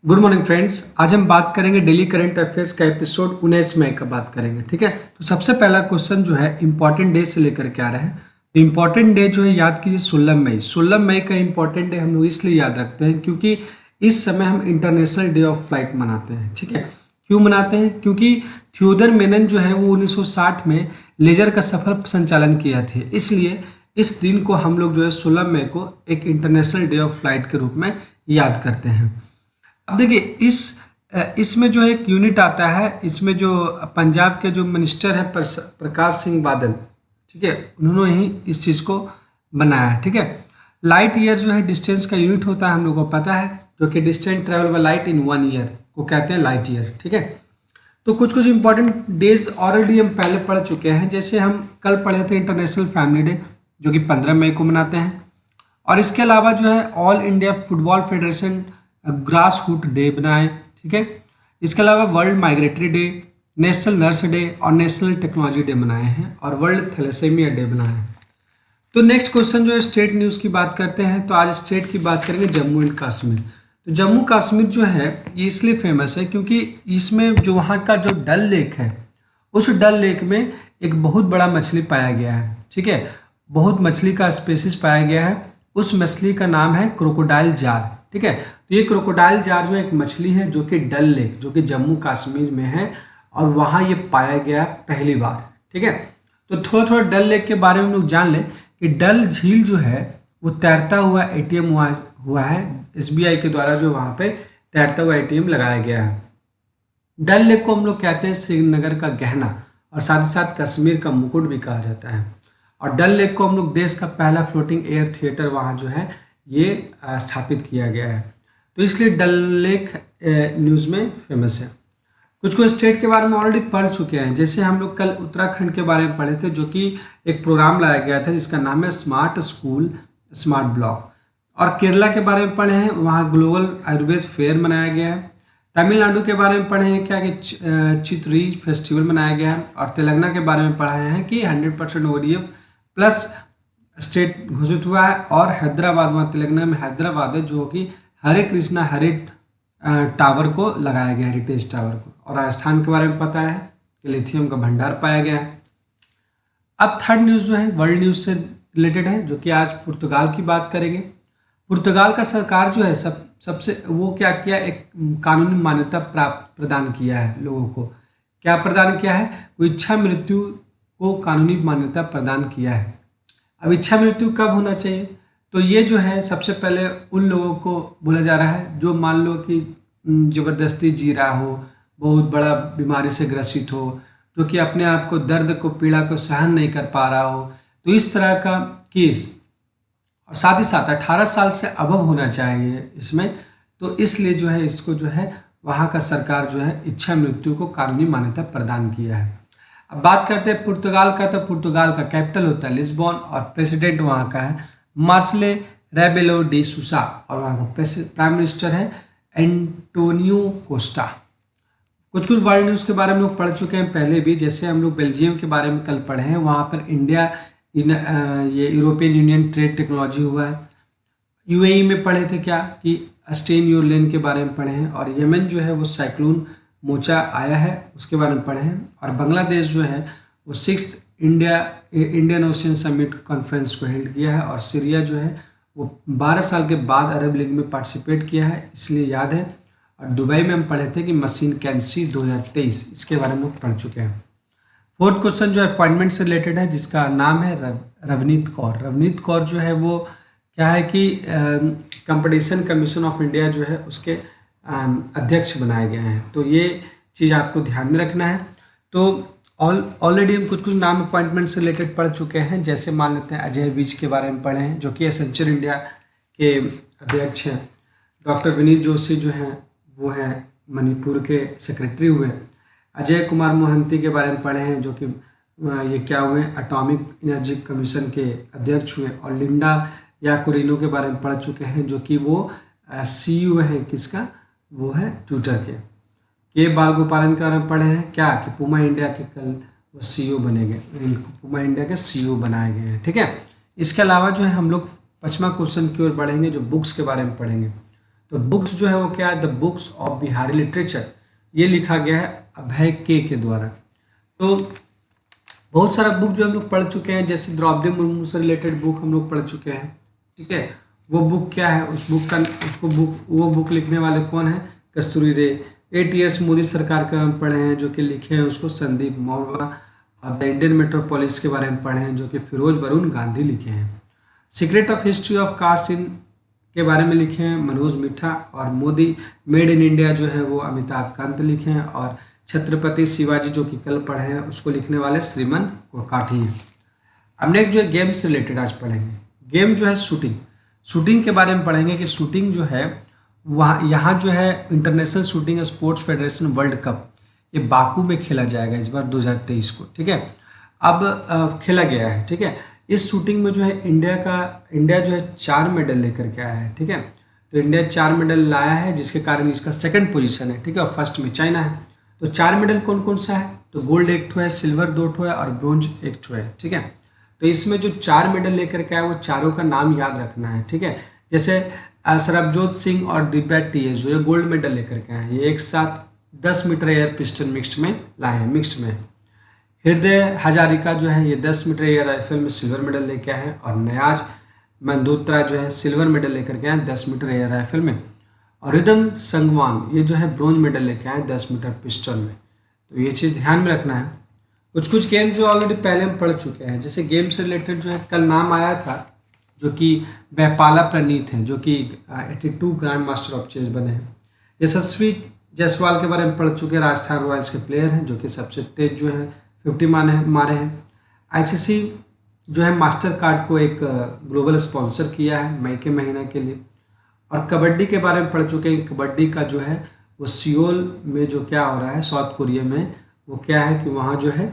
Good morning friends. आज हम बात करेंगे डेली करंट अफेयर्स का एपिसोड 19 मई का बात करेंगे। ठीक है, तो सबसे पहला क्वेश्चन जो है इंपॉर्टेंट डे से लेकर के आ रहे हैं। तो इंपॉर्टेंट डे जो है याद कीजिए 16 मई। 16 मई का इंपॉर्टेंट डे हम लोग इसलिए याद रखते हैं क्योंकि इस समय हम इंटरनेशनल डे ऑफ फ्लाइट मनाते हैं। ठीक है, क्यों मनाते हैं? क्योंकि थियोडर मेनन जो है वो 1960 में लेजर का सफल संचालन किया थे, इसलिए इस दिन को हम लोग जो है 16 मई को एक इंटरनेशनल डे ऑफ फ्लाइट के रूप में याद करते हैं। अब देखिए इसमें जो एक यूनिट आता है, इसमें जो पंजाब के जो मिनिस्टर हैं प्रकाश सिंह बादल, ठीक है, उन्होंने ही इस चीज़ को बनाया है। ठीक है, लाइट ईयर जो है डिस्टेंस का यूनिट होता है, हम लोगों को पता है, जो कि distance travel by light in 1 year को कहते हैं लाइट ईयर। ठीक है, तो कुछ कुछ इंपॉर्टेंट डेज ऑलरेडी हम पहले पढ़ चुके हैं। जैसे हम कल पढ़े थे इंटरनेशनल फैमिली डे, जो कि 15 मई को मनाते हैं। और इसके अलावा जो है All India Football Federation grass root day बनाए। ठीक है, इसके अलावा world migratory day, national nurse day और नेशनल टेक्नोलॉजी डे बनाए हैं और वर्ल्ड थैलेसेमिया डे बनाए हैं। तो नेक्स्ट क्वेश्चन जो है स्टेट न्यूज़ की बात करते हैं। तो आज स्टेट की बात करेंगे जम्मू एंड कश्मीर। तो जम्मू कश्मीर जो है ये इसलिए फेमस है क्योंकि इसमें जो वहाँ का जो डल लेक है, उस डल लेक में एक बहुत बड़ा मछली पाया गया है। ठीक है, बहुत मछली का स्पेसिस पाया गया है। उस मछली का नाम है क्रोकोडाइल जार। ठीक है, तो ये क्रोकोडाइल जार जो एक मछली है जो कि डल लेक, जो कि जम्मू कश्मीर में है और वहाँ ये पाया गया पहली बार। ठीक है, तो थोड़ा थोड़ा डल लेक के बारे में हम लोग जान लें कि डल झील जो है वो तैरता हुआ एटीएम हुआ है। एसबीआई के द्वारा जो वहाँ पे तैरता हुआ एटीएम लगाया गया है। डल लेक को हम लोग कहते हैं श्रीनगर का गहना और साथ ही साथ कश्मीर का मुकुट भी कहा जाता है। और डल लेक को हम लोग देश का पहला फ्लोटिंग एयर थिएटर वहाँ जो है ये स्थापित किया गया है, तो इसलिए डल लेक न्यूज़ में फेमस है। कुछ कुछ स्टेट के बारे में ऑलरेडी पढ़ चुके हैं। जैसे हम लोग कल उत्तराखंड के बारे में पढ़े थे, जो कि एक प्रोग्राम लाया गया था जिसका नाम है स्मार्ट स्कूल स्मार्ट ब्लॉक। और केरला के बारे में पढ़े हैं, वहाँ ग्लोबल आयुर्वेद फेयर मनाया गया है। तमिलनाडु के बारे में पढ़े हैं क्या कि चित्री फेस्टिवल मनाया गया है। और तेलंगाना के बारे में पढ़े हैं कि 100% ODF प्लस स्टेट घोषित हुआ है। और हैदराबाद, वहाँ तेलंगाना में हैदराबाद है, जो कि हरे कृष्णा हरे टावर को लगाया गया, हेरिटेज टावर को। और राजस्थान के बारे में पता है कि लिथियम का भंडार पाया गया है। अब थर्ड न्यूज़ जो है वर्ल्ड न्यूज़ से रिलेटेड है, जो कि आज पुर्तगाल की बात करेंगे। पुर्तगाल का सरकार जो है सबसे वो क्या किया, एक कानूनी मान्यता प्राप्त प्रदान किया है लोगों को। क्या प्रदान किया है? वो इच्छा मृत्यु को कानूनी मान्यता प्रदान किया है। अब इच्छा मृत्यु कब होना चाहिए? तो ये जो है सबसे पहले उन लोगों को बोला जा रहा है जो मान लो कि ज़बरदस्ती जी रहा हो, बहुत बड़ा बीमारी से ग्रसित हो, जो कि अपने आप को दर्द को पीड़ा को सहन नहीं कर पा रहा हो, तो इस तरह का केस। और साथ ही साथ 18 साल से अबव होना चाहिए इसमें, तो इसलिए जो है इसको जो है वहाँ का सरकार जो है इच्छा मृत्यु को कानूनी मान्यता प्रदान किया है। अब बात करते हैं पुर्तगाल का। तो पुर्तगाल का कैपिटल होता है लिस्बॉन और प्रेसिडेंट वहाँ का है मार्सेलो रेबेलो डी सूसा और वहाँ का प्राइम मिनिस्टर है एंटोनियो कोस्टा। कुछ कुछ वर्ल्ड न्यूज़ के बारे में लोग पढ़ चुके हैं पहले भी। जैसे हम लोग बेल्जियम के बारे में कल पढ़े हैं, वहाँ पर इंडिया ये यूरोपियन यूनियन ट्रेड टेक्नोलॉजी हुआ है। यूएई में पढ़े थे क्या कि स्टेन योर लेन के बारे में पढ़े हैं। और यमन जो है वो साइक्लोन मोचा आया है, उसके बारे में पढ़े हैं। और बांग्लादेश जो है वो 6th Indian ocean summit conference को हेल्ड किया है। और सीरिया जो है वो 12 साल के बाद अरब लीग में पार्टिसिपेट किया है, इसलिए याद है। और दुबई में हम पढ़े थे कि मशीन कैन सी 2023, इसके बारे में पढ़ चुके हैं। फोर्थ क्वेश्चन जो अपॉइंटमेंट से रिलेटेड है, जिसका नाम है रवनीत कौर। रवनीत कौर जो है वो क्या है कि कंपटीशन कमीशन ऑफ इंडिया जो है उसके अध्यक्ष बनाए गए हैं, तो ये चीज़ आपको ध्यान में रखना है। तो ऑलरेडी हम कुछ कुछ नाम अपॉइंटमेंट से रिलेटेड पढ़ चुके हैं। जैसे मान लेते हैं अजय विज के बारे में पढ़े हैं, जो कि एसेंचर इंडिया के अध्यक्ष हैं। डॉक्टर विनीत जोशी जो हैं वो हैं मणिपुर के सेक्रेटरी हुए। अजय कुमार मोहंती के बारे में पढ़े हैं, जो कि ये क्या हुए एटॉमिक एनर्जी कमीशन के अध्यक्ष हुए। और लिंडा याकोरिनो के बारे में पढ़ चुके हैं, जो कि वो CEO हैं किसका, वो है ट्विटर के बाल गोपालन के बारे में पढ़े हैं क्या कि पुमा इंडिया के कल वो CEO बने गए, पुमा इंडिया के CEO बनाए गए हैं। ठीक है, इसके अलावा जो है हम लोग 5वां क्वेश्चन की ओर बढ़ेंगे, जो बुक्स के बारे में पढ़ेंगे। तो बुक्स जो है वो क्या है, the books of Bihari literature, ये लिखा गया है अभय के द्वारा। तो बहुत सारा बुक जो हम लोग पढ़ चुके हैं, जैसे द्रौपदी मुर्मू से रिलेटेड बुक हम लोग पढ़ चुके हैं, ठीक है। वो बुक क्या है, उस बुक का वो बुक लिखने वाले कौन है, कस्तूरी रे। 8 years मोदी सरकार का हम पढ़े हैं, जो कि लिखे हैं उसको संदीप मौर्य। और द इंडियन मेट्रोपोलिस के बारे में पढ़े हैं, जो कि फिरोज वरुण गांधी लिखे हैं। Secret of history of caste in के बारे में लिखे हैं मनोज मिठा। और मोदी मेड इन इंडिया जो है वो अमिताभ कांत लिखे हैं। और छत्रपति शिवाजी जो कि कल पढ़े हैं, उसको लिखने वाले श्रीमन कोकाठी हैं। अब नेक्स्ट जो है गेम से रिलेटेड आज पढ़ेंगे। गेम जो है शूटिंग के बारे में पढ़ेंगे कि शूटिंग जो है वहाँ यहाँ जो है international shooting sports federation world cup ये बाकू में खेला जाएगा इस बार 2023 को, ठीक है। अब खेला गया है, ठीक है। इस शूटिंग में जो है इंडिया जो है 4 मेडल लेकर के आया है, ठीक है। तो इंडिया 4 मेडल लाया है, जिसके कारण इसका सेकंड पोजीशन है, ठीक है। और फर्स्ट में चाइना है। तो 4 मेडल कौन कौन सा है, तो गोल्ड 1 ठो है, सिल्वर 2 ठो है और ब्रोंज 1 ठो है, ठीक है। तो इसमें जो 4 मेडल लेकर के आया वो चारों का नाम याद रखना है, ठीक है। जैसे सरबजोत सिंह और दिव्या टीएस जो ये गोल्ड मेडल लेकर के आए हैं, ये एक साथ 10 मीटर एयर पिस्टल मिक्स्ड में लाए हैं, मिक्स्ड में। हृदय हजारिका जो है ये 10 मीटर एयर राइफल में सिल्वर मेडल लेके आए हैं। और नयाज मेंदोत्रा जो है सिल्वर मेडल लेकर के आए 10 मीटर एयर राइफल में। और रिदम संगवान ये जो है ब्रोंज मेडल लेके आए 10 मीटर पिस्टल में। तो ये चीज़ ध्यान में रखना है। कुछ गेम जो ऑलरेडी पहले हम पढ़ चुके हैं, जैसे गेम से रिलेटेड जो है कल नाम आया था, जो कि बैपाला प्रणीत हैं, जो कि 82 ग्रैंड मास्टर ऑफ चेस बने हैं। यशस्वी जायसवाल के बारे में पढ़ चुके हैं, राजस्थान रॉयल्स के प्लेयर हैं, जो कि सबसे तेज जो है 50 मारे हैं। आईसीसी जो है मास्टर कार्ड को एक ग्लोबल स्पॉन्सर किया है मई के महीने के लिए। और कबड्डी के बारे में पढ़ चुके हैं। कबड्डी का जो है वो सियोल में जो क्या हो रहा है साउथ कोरिया में, वो क्या है कि वहाँ जो है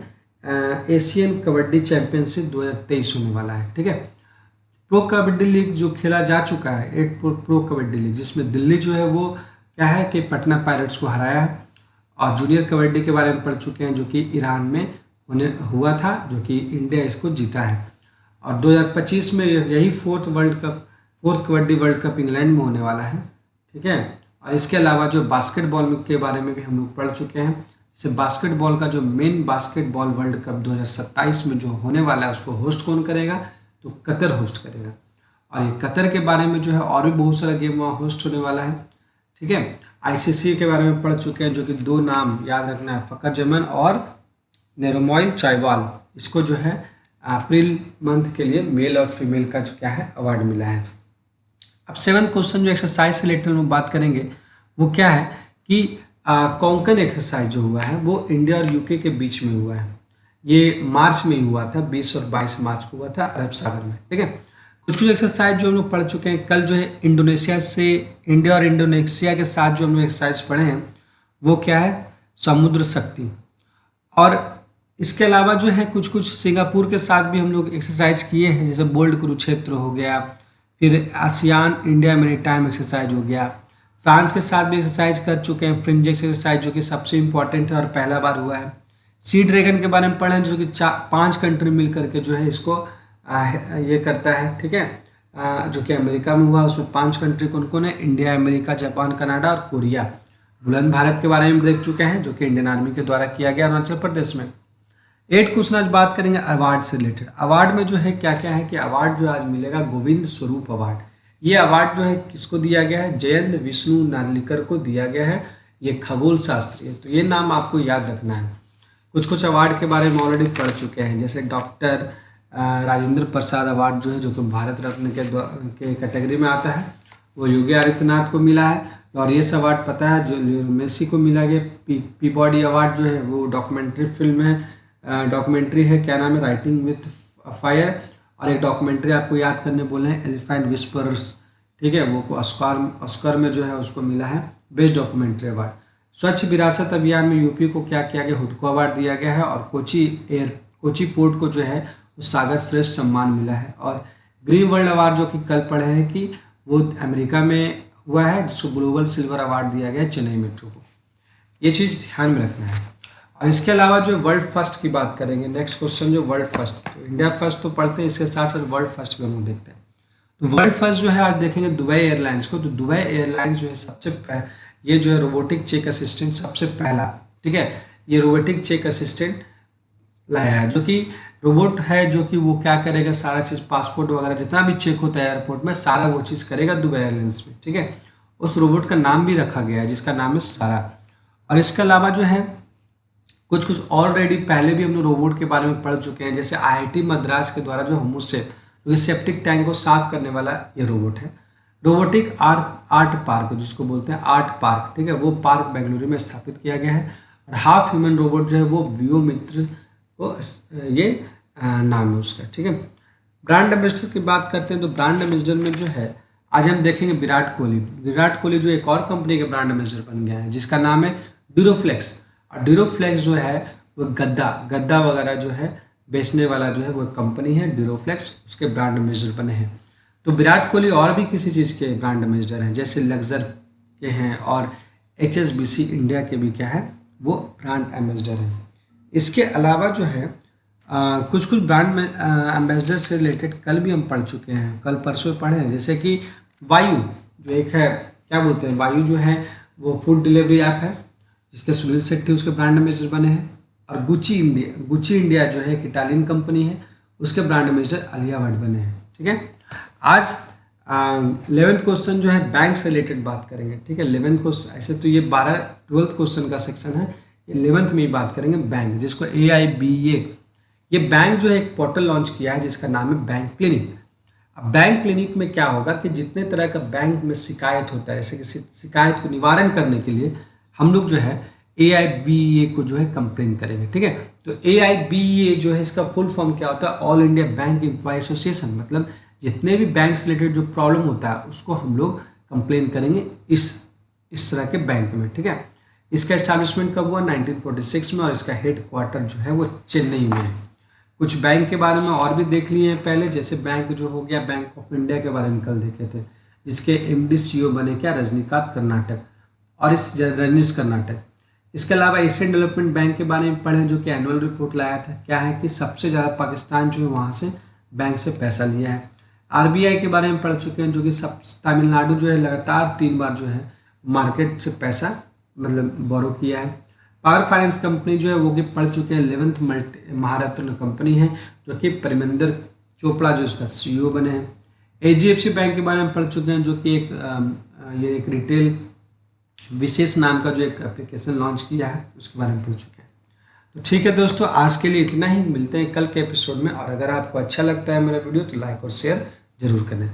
एशियन कबड्डी चैंपियनशिप 2023 होने वाला है, ठीक है। प्रो कबड्डी लीग जो खेला जा चुका है, 8 प्रो कबड्डी लीग, जिसमें दिल्ली जो है वो क्या है कि पटना पायरेट्स को हराया है। और जूनियर कबड्डी के बारे में पढ़ चुके हैं, जो कि ईरान में हुआ था, जो कि इंडिया इसको जीता है। और 2025 में यही fourth kabaddi world cup England में होने वाला है, ठीक है। और इसके अलावा जो बास्केटबॉल के बारे में भी हम लोग पढ़ चुके हैं। जैसे बास्केटबॉल का जो मेन बास्केटबॉल वर्ल्ड कप 2027 में जो होने वाला है, उसको होस्ट कौन करेगा, तो कतर होस्ट करेगा। और ये कतर के बारे में जो है और भी बहुत सारा गेम वहाँ होस्ट होने वाला है, ठीक है। आईसीसी के बारे में पढ़ चुके हैं, जो कि 2 नाम याद रखना है, फ़खर जमन और नेरोमोइल चाइवाल। इसको जो है अप्रैल मंथ के लिए मेल और फीमेल का जो क्या है अवार्ड मिला है। अब 7th क्वेश्चन जो एक्सरसाइज से रिलेटेड में बात करेंगे, वो क्या है कि कोंकण एक्सरसाइज जो हुआ है वो इंडिया और यूके के बीच में हुआ है। ये मार्च में हुआ था, 20 और 22 मार्च को हुआ था अरब सागर में, ठीक है। कुछ एक्सरसाइज जो हम लोग पढ़ चुके हैं। कल जो है इंडिया और इंडोनेशिया के साथ जो हम लोग एक्सरसाइज पढ़े हैं, वो क्या है, समुद्र शक्ति। और इसके अलावा जो है कुछ सिंगापुर के साथ भी हम लोग एक्सरसाइज किए हैं, जैसे बोल्ड कुरुक्षेत्र हो गया, फिर आसियान इंडिया मैरीटाइम एक्सरसाइज हो गया। फ्रांस के साथ भी एक्सरसाइज कर चुके हैं, फ्रिंजेक्स एक्सरसाइज, जो कि सबसे इंपॉर्टेंट है और पहला बार हुआ है। सी ड्रैगन के बारे में पढ़ें, जो कि 5 कंट्री मिल करके जो है इसको ये करता है, ठीक है। जो कि अमेरिका में हुआ, उसमें 5 कंट्री कौन कौन है, इंडिया, अमेरिका, जापान, कनाडा और कोरिया। बुलंद भारत के बारे में देख चुके हैं, जो कि इंडियन आर्मी के द्वारा किया गया अरुणाचल प्रदेश में। 8 क्वेश्चन आज बात करेंगे अवार्ड से रिलेटेड। अवार्ड में जो है क्या क्या है कि अवार्ड जो आज मिलेगा गोविंद स्वरूप अवार्ड। ये अवार्ड जो है किसको दिया गया है, जयंत विष्णु नार्लिकर को दिया गया है। ये खगोल शास्त्री है, तो ये नाम आपको याद रखना है। कुछ अवार्ड के बारे में ऑलरेडी पढ़ चुके हैं, जैसे डॉक्टर राजेंद्र प्रसाद अवार्ड जो है, जो कि भारत रत्न के कैटेगरी में आता है, वो योगी आदित्यनाथ को मिला है। लॉरियस अवार्ड पता है, जो लियोनेल मेसी को मिला गया। पीबॉडी अवार्ड जो है वो डॉक्यूमेंट्री फिल्म है, डॉक्यूमेंट्री है, क्या नाम है, राइटिंग विथ फायर। और एक डॉक्यूमेंट्री आपको याद करने बोले हैं, एलिफेंट विस्परर्स, ठीक है। वो ऑस्कर में जो है उसको मिला है बेस्ट डॉक्यूमेंट्री अवार्ड। स्वच्छ विरासत अभियान में यूपी को क्या किया गया, हुडको अवार्ड दिया गया है। और कोची पोर्ट को जो है सागर श्रेष्ठ सम्मान मिला है। और ग्रीन वर्ल्ड अवार्ड जो कि कल पढ़े हैं कि वो अमेरिका में हुआ है, जिसको ग्लोबल सिल्वर अवार्ड दिया गया है चेन्नई मेट्रो को। ये चीज़ ध्यान में रखना है। और इसके अलावा जो वर्ल्ड फर्स्ट की बात करेंगे, नेक्स्ट क्वेश्चन जो वर्ल्ड फर्स्ट, तो इंडिया फर्स्ट तो पढ़ते हैं, इसके साथ साथ वर्ल्ड फर्स्ट भी हम लोग देखते हैं। तो वर्ल्ड फर्स्ट जो है आज देखेंगे दुबई एयरलाइंस को। तो दुबई एयरलाइंस जो है सबसे ये जो है रोबोटिक चेक असिस्टेंट सबसे पहला, ठीक है, ये रोबोटिक चेक असिस्टेंट लाया है, जो कि रोबोट है, जो कि वो क्या करेगा, सारा चीज़ पासपोर्ट वगैरह जितना भी चेक होता है एयरपोर्ट में सारा वो चीज़ करेगा दुबई एयरलाइंस में, ठीक है। उस रोबोट का नाम भी रखा गया है जिसका नाम है सारा। और इसके अलावा जो है कुछ कुछ ऑलरेडी पहले भी हम लोग रोबोट के बारे में पढ़ चुके हैं, जैसे आईआईटी मद्रास के द्वारा जो होमोसेफ, जो सेप्टिक टैंक को साफ करने वाला ये रोबोट है। रोबोटिक आर्ट पार्क जिसको बोलते हैं आर्ट पार्क, ठीक है, वो पार्क बेंगलुरु में स्थापित किया गया है। और हाफ ह्यूमन रोबोट जो है वो वियो मित्र को ये नाम है उसका, ठीक है। ब्रांड एम्बेसडर की बात करते हैं तो ब्रांड एम्बेसडर में जो है आज हम देखेंगे विराट कोहली। विराट कोहली जो एक और कंपनी के ब्रांड एम्बेसडर बन गया है जिसका नाम है ड्यूरोफ्लेक्स। और ड्यूरोफ्लेक्स जो है वो गद्दा वगैरह जो है बेचने वाला जो है वो कंपनी है ड्यूरोफ्लेक्स, उसके ब्रांड एम्बेसडर बने हैं। तो विराट कोहली और भी किसी चीज़ के ब्रांड एम्बेसडर हैं, जैसे लग्जर के हैं और HSBC इंडिया के भी क्या है वो ब्रांड एम्बेसडर हैं। इसके अलावा जो है कुछ कुछ ब्रांड में एम्बेसडर से रिलेटेड कल भी हम पढ़ चुके हैं, कल परसों पढ़े हैं, जैसे कि वायु जो एक है, क्या बोलते हैं, वायु जो है वो फूड डिलीवरी ऐप है जिसके सुनील शेट्टी उसके ब्रांड एम्बेसडर बने हैं। और गुची इंडिया जो है एक इटालियन कंपनी है, उसके ब्रांड एम्बेसडर आलिया भट्ट बने हैं, ठीक है। आज 11th क्वेश्चन जो है बैंक से रिलेटेड बात करेंगे, ठीक है। 11th क्वेश्चन, ऐसे तो ये 12th क्वेश्चन का सेक्शन है, 11th में ही बात करेंगे बैंक, जिसको AIBA, ये बैंक जो है एक पोर्टल लॉन्च किया है जिसका नाम है बैंक क्लिनिक। अब बैंक क्लिनिक में क्या होगा कि जितने तरह का बैंक में शिकायत होता है, जैसे कि शिकायत को निवारण करने के लिए हम लोग जो है AIBA को जो है कंप्लेन करेंगे, ठीक है। तो AIBA जो है इसका फुल फॉर्म क्या होता है, All India Bank Employ Association, मतलब जितने भी बैंक से रिलेटेड जो प्रॉब्लम होता है उसको हम लोग कंप्लेन करेंगे इस तरह के बैंक में, ठीक है। इसका एस्टैब्लिशमेंट कब हुआ, 1946 में, और इसका हेड क्वार्टर जो है वो चेन्नई में है। कुछ बैंक के बारे में और भी देख लिए हैं पहले, जैसे बैंक जो हो गया बैंक ऑफ इंडिया के बारे में कल देखे थे, जिसके MD CEO बने क्या, रजनीकांत कर्नाटक, और रजनीश कर्नाटक। इसके अलावा एशियन डेवलपमेंट बैंक के बारे में पढ़े, जो कि एनुअल रिपोर्ट लाया था, क्या है कि सबसे ज़्यादा पाकिस्तान जो है वहाँ से बैंक से पैसा लिया है। RBI के बारे में पढ़ चुके हैं, जो कि सब तमिलनाडु जो है लगातार 3 बार जो है मार्केट से पैसा मतलब बोरो किया है। पावर फाइनेंस कंपनी जो है वो कि पढ़ चुके हैं, 11th महारत्न कंपनी है, जो कि परिमेंद्र चोपड़ा जो उसका CEO बने हैं। HDFC बैंक के बारे में पढ़ चुके हैं, जो कि ये एक रिटेल विशेष नाम का जो एक एप्लीकेशन लॉन्च किया है उसके बारे में पढ़ चुके हैं। तो ठीक है दोस्तों, आज के लिए इतना ही, मिलते हैं कल के एपिसोड में। और अगर आपको अच्छा लगता है मेरा वीडियो तो लाइक और शेयर जरूर करें।